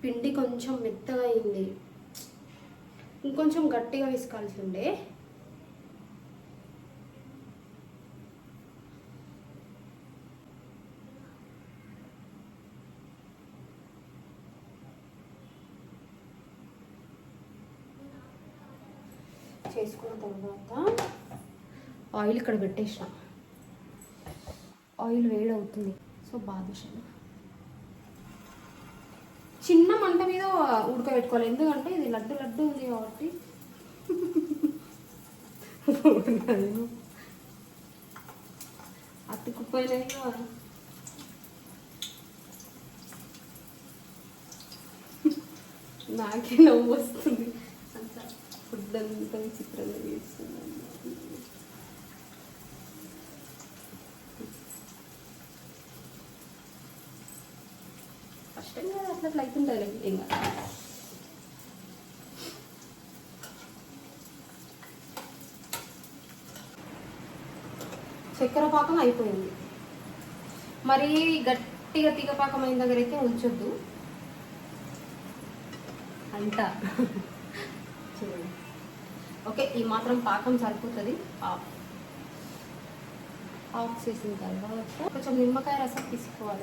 పిండి కొంచెం మెత్తగా అయింది, ఇంకొంచెం గట్టిగా విసుకాల్సి ఉండే. చేసుకున్న తర్వాత ఆయిల్ ఇక్కడ పెట్టేసిన, ఆయిల్ వేడి అవుతుంది. సో బాదుషాలు చిన్న మంట మీద ఉడకబెట్టుకోవాలి, ఎందుకంటే ఇది లడ్డు లడ్డు ఉంది కాబట్టి. అతుక్కుపోయినాయి. నాకే నవ్వు వస్తుంది, అంత ఫుడ్ అంతా విచిత్రంగా చేస్తుంది. ఫస్ట్ టైం అట్లా అవుతుంటుంది ఇంకా. చక్కెర పాకం అయిపోయింది, మరి గట్టిగా తీగపాకం అయిన దగ్గర అయితే ఉంచొద్దు అంట. చూడండి, ఓకే, ఈ మాత్రం పాకం సరిపోతుంది. ఆఫ్ చేసిన తర్వాత కొంచెం నిమ్మకాయ రసం తీసుకోవాలి.